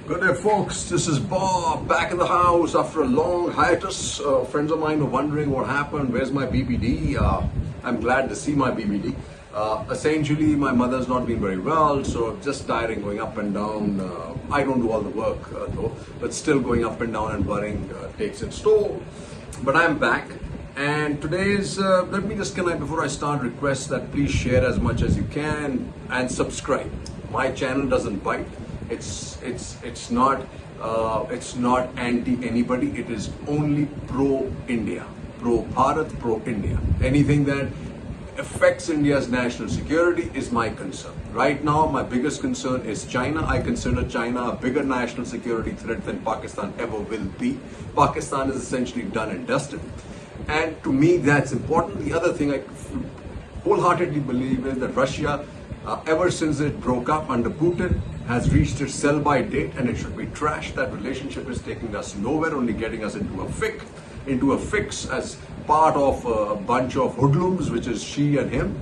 Good day, folks. This is Bob back in the house after a long hiatus. Friends of mine were wondering what happened. Where's my BBD? I'm glad to see my BBD. Essentially, my mother's not been very well, so just tiring, going up and down. I don't do all the work though, but still going up and down and worrying takes its toll. But I'm back. And today's, let me just, can I, before I start, request that please share as much as you can and subscribe. My channel doesn't bite. It's not anti anybody. It is only pro India, pro Bharat, pro India. Anything that affects India's national security is my concern. Right now, my biggest concern is China. I consider China a bigger national security threat than Pakistan ever will be. Pakistan is essentially done and dusted. And to me, that's important. The other thing I wholeheartedly believe is that Russia, ever since it broke up under Putin, has reached its sell-by date, and it should be trashed. That relationship is taking us nowhere, only getting us into a fix as part of a bunch of hoodlums, which is she and him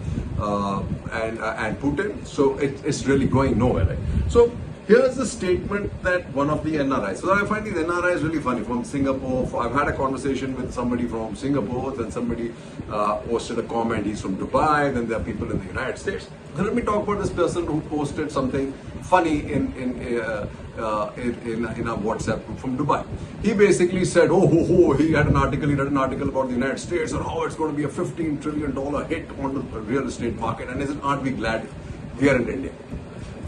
and Putin. So it's really going nowhere. Right? So here's the statement that one of the NRIs. So I find the NRI is really funny from Singapore. I've had a conversation with somebody from Singapore, then somebody posted a comment. He's from Dubai. Then there are people in the United States. Then let me talk about this person who posted something funny in a WhatsApp group from Dubai. He basically said, he read an article about the United States and how it's going to be a $15 trillion hit on the real estate market. And aren't we glad we are in India?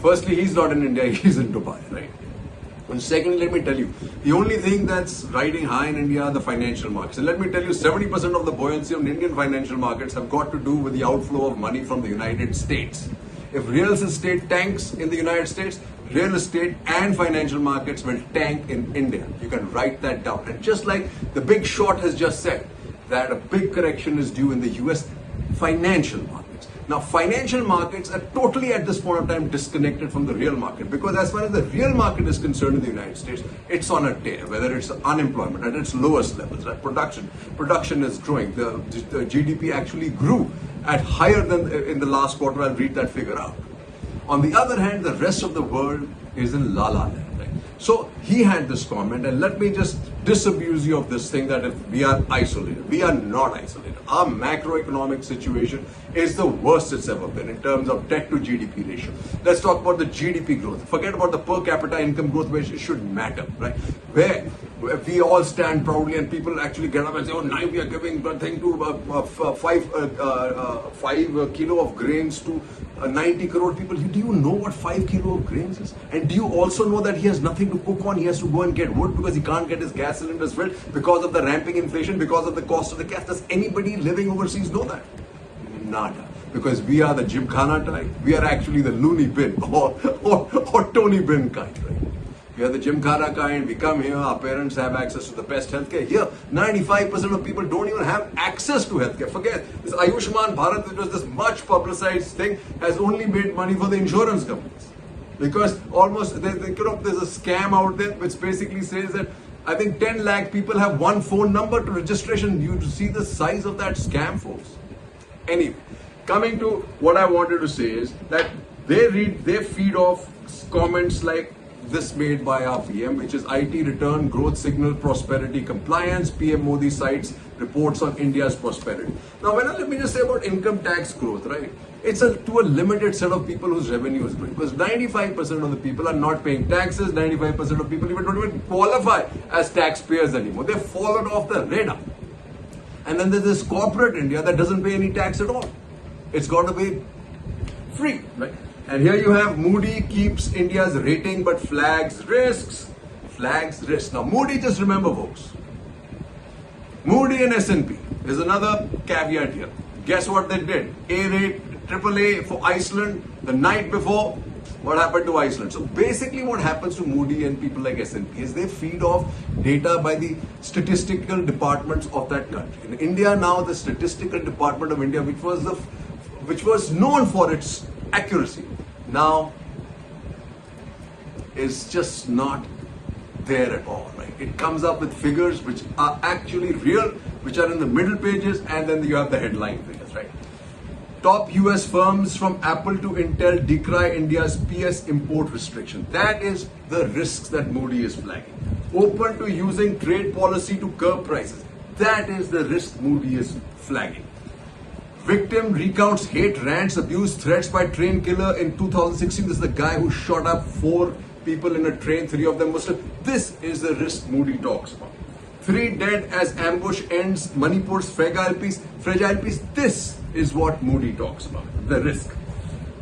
Firstly, he's not in India, he's in Dubai, right? And secondly, let me tell you, the only thing that's riding high in India are the financial markets. And let me tell you, 70% of the buoyancy of Indian financial markets have got to do with the outflow of money from the United States. If real estate tanks in the United States, real estate and financial markets will tank in India. You can write that down. And just like the Big Short has just said, that a big correction is due in the US financial markets. Now, financial markets are totally at this point of time disconnected from the real market, because as far as the real market is concerned in the United States, it's on a tear, whether it's unemployment at its lowest levels, right? Production is growing. The GDP actually grew at higher than in the last quarter. I'll read that figure out. On the other hand, the rest of the world is in la la land, right? So he had this comment, and let me just disabuse you of this thing that if we are isolated. We are not isolated. Our macroeconomic situation is the worst it's ever been in terms of debt to GDP ratio. Let's talk about the GDP growth. Forget about the per capita income growth, which should matter, right? Where we all stand proudly and people actually get up and say, now we are giving a thing to 5 kilo of grains to 90 crore people. Do you know what 5 kilo of grains is? And do you also know that he has nothing to cook on? He has to go and get wood because he can't get his gas cylinders filled because of the ramping inflation, because of the cost of the gas. Does anybody living overseas know that? Nada. Because we are the Gymkhana type. We are actually the loony bin or Tony bin kind, right? We are the Gymkhana kind. We come here, our parents have access to the best healthcare. Here, 95% of people don't even have access to healthcare. Forget this Ayushman Bharat, which was this much publicized thing, has only made money for the insurance companies. Because almost, there's a scam out there which basically says that I think 10 lakh people have one phone number to registration. You see the size of that scam, folks. Anyway, coming to what I wanted to say is that they feed off comments like this made by our PM, which is IT return, growth signal, prosperity compliance. PM Modi cites reports on India's prosperity. Now, let me just say about income tax growth, right? It's to a limited set of people whose revenue is growing, because 95% of the people are not paying taxes. 95% of people don't even qualify as taxpayers anymore. They've fallen off the radar. And then there's this corporate India that doesn't pay any tax at all. It's got to be free, right? And here you have Moody keeps India's rating but flags risks. Now, Moody, just remember, folks, Moody and S&P, there's another caveat here. Guess what they did? AAA for Iceland the night before. What happened to Iceland? So basically what happens to Moody and people like S&P is they feed off data by the statistical departments of that country. In India now, the statistical department of India, which was known for its accuracy, now is just not there at all, right? It comes up with figures which are actually real, which are in the middle pages, and then you have the headline figures, right? Top US firms from Apple to Intel decry India's PS import restriction. That is the risks that Modi is flagging. Open to using trade policy to curb prices. That is the risk Modi is flagging. Victim recounts hate, rants, abuse, threats by train killer in 2016. This is the guy who shot up 4 people in a train, 3 of them Muslim. This is the risk Modi talks about. 3 dead as ambush ends Manipur's fragile peace. Fragile peace. This is what Modi talks about. The risk.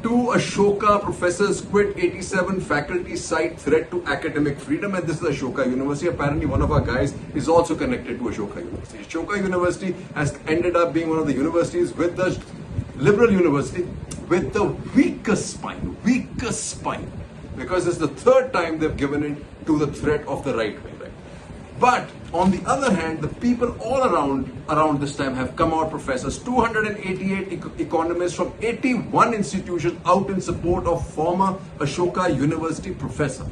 2 Ashoka professors quit 87 faculty cite threat to academic freedom. And this is Ashoka University. Apparently one of our guys is also connected to Ashoka University. Ashoka University has ended up being one of the universities with the liberal university with the weakest spine. Weakest spine. Because it's the 3rd time they've given in to the threat of the right wing. Right? But on the other hand, the people all around this time have come out, professors, 288 economists from 81 institutions out in support of former Ashoka University professor.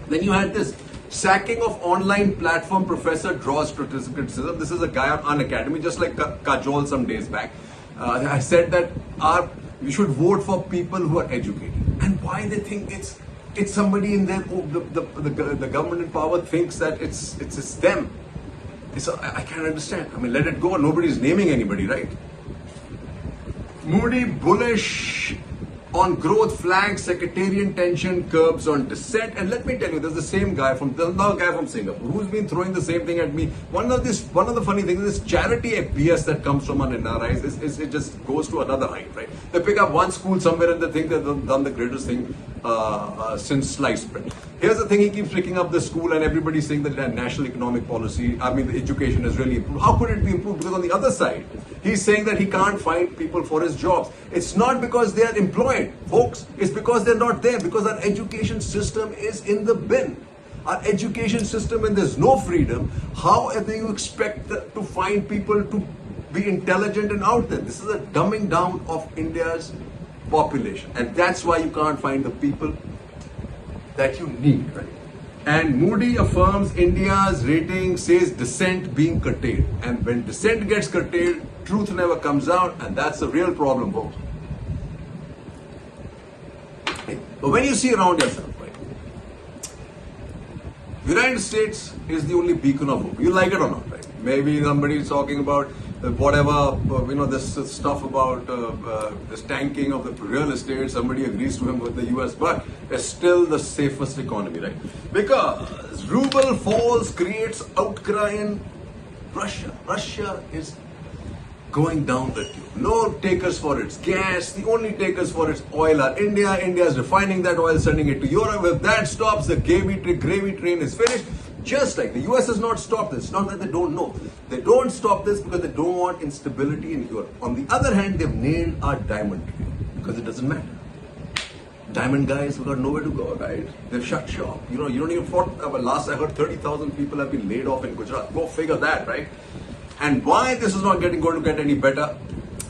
Then you had this sacking of online platform professor draws criticism. This is a guy on Unacademy, just like Kajol some days back. I said that we should vote for people who are educated. And why they think it's somebody in there, the government in power thinks that it's them. I can't understand. I mean, let it go. Nobody's naming anybody, right? Moody bullish on growth, flags sectarian tension, curbs on dissent. And let me tell you, there's the same guy from Singapore who's been throwing the same thing at me. One of the funny things is this charity BS that comes from an NRIs is it just goes to another height, right? They pick up one school somewhere and they think they've done the greatest thing since sliced bread. Here's the thing, he keeps picking up the school and everybody's saying that national economic policy, the education has really improved. How could it be improved? Because on the other side, he's saying that he can't find people for his jobs. It's not because they are employed, folks. It's because they're not there, because our education system is in the bin. Our education system, when there's no freedom, how do you expect to find people to be intelligent and out there? This is a dumbing down of India's population. And that's why you can't find the people that you need, right? And Moody affirms India's rating, says dissent being curtailed. And when dissent gets curtailed, truth never comes out, and that's the real problem, folks. But when you see around yourself, right, the United States is the only beacon of hope. You like it or not, right? Maybe somebody is talking about whatever, this stuff about this tanking of the real estate, somebody agrees to him with the US, but it's still the safest economy, right? Because ruble falls creates outcry in Russia. Russia is going down the tube. No takers for its gas. The only takers for its oil are India. India is refining that oil, sending it to Europe. If that stops, the gravy train is finished. Just like the US has not stopped this. Not that they don't know. They don't stop this because they don't want instability in Europe. On the other hand, they've nailed our diamond trade because it doesn't matter. Diamond guys have got nowhere to go, right? They've shut shop. You don't even last I heard 30,000 people have been laid off in Gujarat. Go figure that, right? And why this is not going to get any better?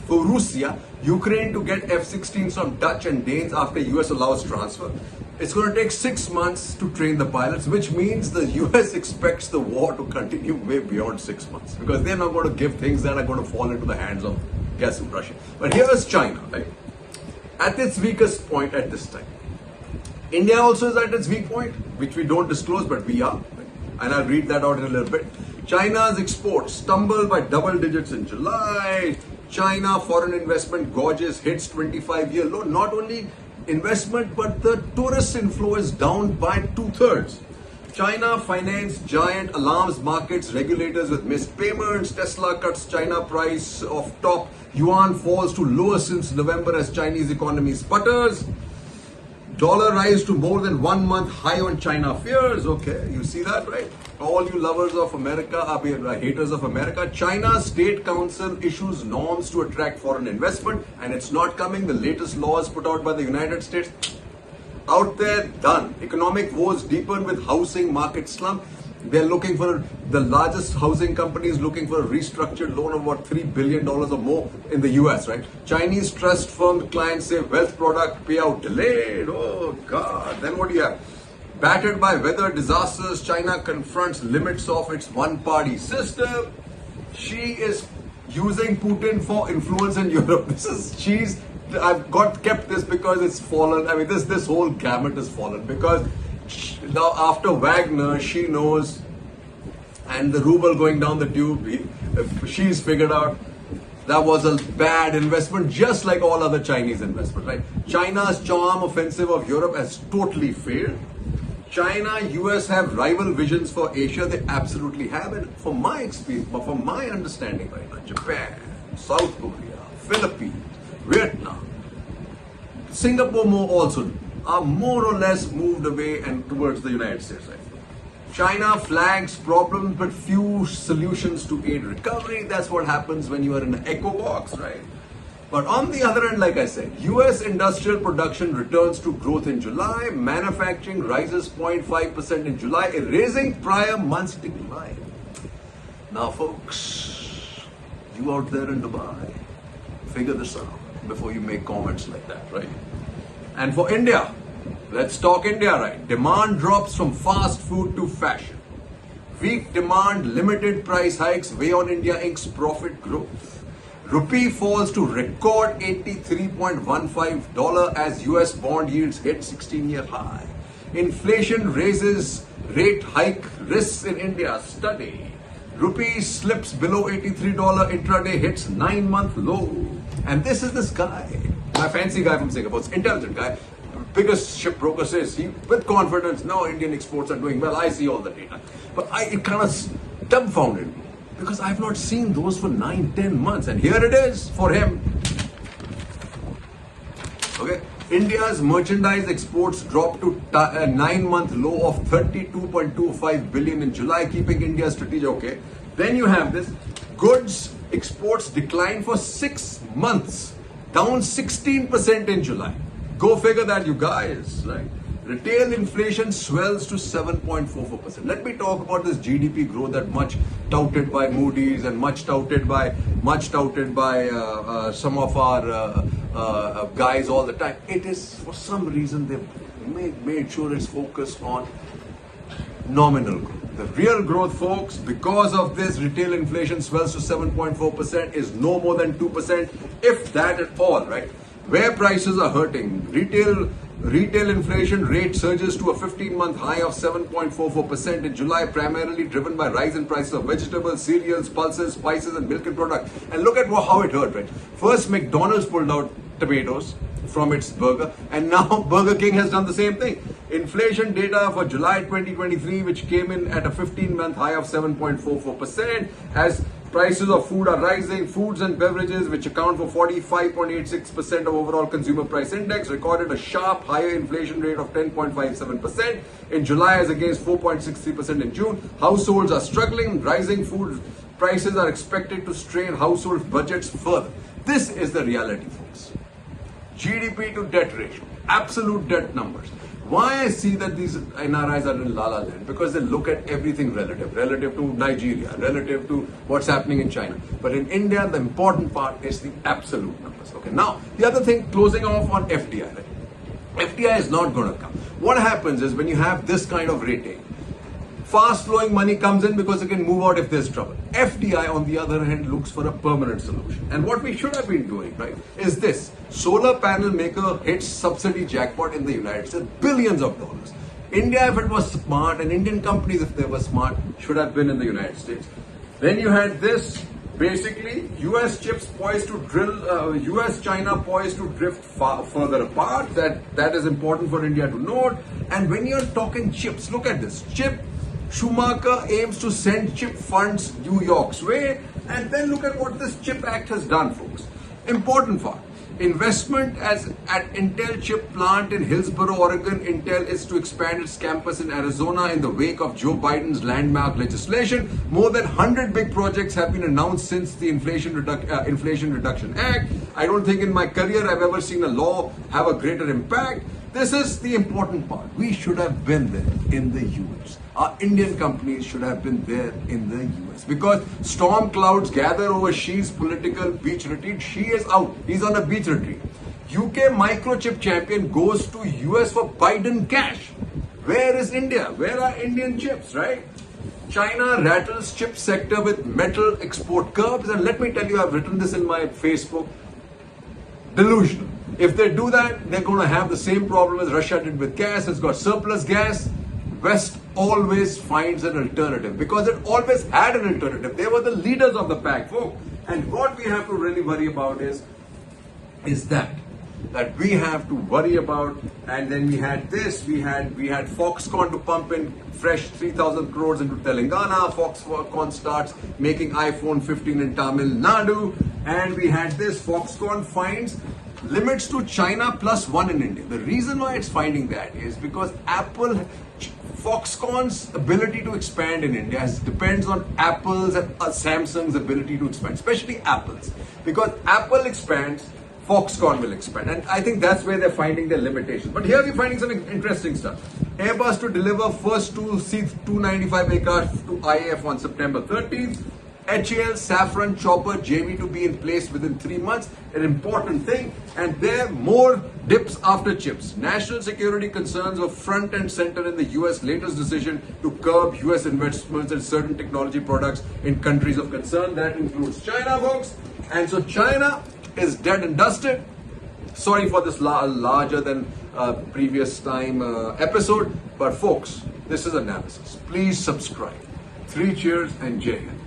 For Russia, Ukraine to get F-16s from Dutch and Danes after US allows transfer. It's going to take 6 months to train the pilots, which means the US expects the war to continue way beyond 6 months because they're not going to give things that are going to fall into the hands of, guess who, Russia. But here is China, right? At its weakest point at this time. India also is at its weak point, which we don't disclose, but we are. Right? And I'll read that out in a little bit. China's exports stumbled by double digits in July. China foreign investment gorges, hits 25-year low. Not only investment, but the tourist inflow is down by 2/3. China finance giant alarms markets regulators with missed payments. Tesla cuts China price of top. Yuan falls to lowest since November as Chinese economy sputters. Dollar rise to more than 1 month high on China fears. Okay, you see that, right? All you lovers of America are haters of America. China's State Council issues norms to attract foreign investment, and it's not coming. The latest laws put out by the United States, out there, done. Economic woes deepen with housing market slump. They're looking for the largest housing companies looking for a restructured loan of about $3 billion or more in the US, right? Chinese trust firm clients say wealth product payout delayed. Oh God. Then what do you have? Battered by weather disasters, China confronts limits of its one-party system. Xi is using Putin for influence in Europe. I've got kept this because it's fallen. I mean, this whole gamut has fallen because now after Wagner, she knows, and the ruble going down the tube, she's figured out that was a bad investment, just like all other Chinese investment, right? China's charm offensive of Europe has totally failed. China, US have rival visions for Asia. They absolutely have it. From my experience, but from my understanding right now, Japan, South Korea, Philippines, Vietnam, Singapore also are more or less moved away and towards the United States. Right? China flags problems but few solutions to aid recovery. That's what happens when you are in an echo box, right? But on the other hand, like I said, US industrial production returns to growth in July. Manufacturing rises 0.5% in July, erasing prior month's decline. Now, folks, you out there in Dubai, figure this out before you make comments like that, right? And for India, let's talk India, right? Demand drops from fast food to fashion. Weak demand, limited price hikes weigh on India Inc.'s profit growth. Rupee falls to record $83.15 as US bond yields hit 16-year high. Inflation raises rate hike risks in India. Study. Rupee slips below $83 intraday, hits 9-month low. And this is this guy, my fancy guy from Singapore, it's intelligent guy. Biggest shipbroker says he, with confidence, no, Indian exports are doing well. I see all the data. But it kind of dumbfounded me because I've not seen those for 9-10 months. And here it is for him. Okay. India's merchandise exports dropped to a 9-month low of 32.25 billion in July, keeping India strategic. Okay. Then you have this. Goods exports declined for 6 months, down 16% in July. Go figure that, you guys, right? Retail inflation swells to 7.44%. Let me talk about this GDP growth that much touted by Moody's and much touted by some of our guys all the time. It is, for some reason, they've made sure it's focused on nominal growth. The real growth, folks, because of this retail inflation swells to 7.4% is no more than 2%, if that at all, right? Where prices are hurting, retail inflation rate surges to a 15-month high of 7.44% in July, primarily driven by rise in prices of vegetables, cereals, pulses, spices, and milk and products. And look at how it hurt, right? First, McDonald's pulled out tomatoes from its burger, and now Burger King has done the same thing. Inflation data for July 2023, which came in at a 15-month high of 7.44%, as prices of food are rising. Foods and beverages, which account for 45.86% of overall consumer price index, recorded a sharp higher inflation rate of 10.57% in July as against 4.63% in June. Households are struggling. Rising food prices are expected to strain household budgets further. This is the reality, folks. GDP to debt ratio, absolute debt numbers. Why I see that these NRIs are in la la land? Because they look at everything relative to Nigeria, relative to what's happening in China. But in India, the important part is the absolute numbers. Okay. Now, the other thing, closing off on FDI. Right? FDI is not going to come. What happens is when you have this kind of rating, fast flowing money comes in because it can move out if there's trouble. FDI, on the other hand, looks for a permanent solution. And what we should have been doing, right, is this. Solar panel maker hits subsidy jackpot in the United States, billions of dollars. India, if it was smart, and Indian companies, if they were smart, should have been in the United States. Then you had this, basically, US chips poised to US-China poised to drift further apart. That is important for India to note. And when you're talking chips, look at this. Schumacher aims to send chip funds New York's way. And then look at what this CHIP Act has done, folks. Important part. Investment at Intel chip plant in Hillsboro, Oregon. Intel is to expand its campus in Arizona in the wake of Joe Biden's landmark legislation. More than 100 big projects have been announced since the Inflation Reduction Act. I don't think in my career I've ever seen a law have a greater impact. This is the important part. We should have been there in the US. Our Indian companies should have been there in the US because storm clouds gather over Xi's political beach retreat. Xi is out. He's on a beach retreat. UK microchip champion goes to US for Biden cash. Where is India? Where are Indian chips, right? China rattles chip sector with metal export curbs. And let me tell you, I've written this in my Facebook. Delusional. If they do that, they're going to have the same problem as Russia did with gas. It's got surplus gas. West always finds an alternative because it always had an alternative. They were the leaders of the pack, folks. And what we have to really worry about is that we have to worry about. And then we had this. We had Foxconn to pump in fresh 3,000 crores into Telangana. Foxconn starts making iPhone 15 in Tamil Nadu. And we had this. Foxconn finds limits to China +1 in India. The reason why it's finding that is because Foxconn's ability to expand in India depends on Apple's and Samsung's ability to expand, especially Apple's. Because Apple expands, Foxconn will expand. And I think that's where they're finding their limitations. But here we're finding some interesting stuff. Airbus to deliver first two C295 aircraft to IAF on September 13th. HAL, Safran, Chopper, JV to be in place within 3 months, an important thing. And there more dips after chips. National security concerns were front and center in the US latest decision to curb US investments in certain technology products in countries of concern. That includes China, folks. And so China is dead and dusted. Sorry for this larger than previous time episode. But folks, this is analysis. Please subscribe. 3 cheers and Jai Hind.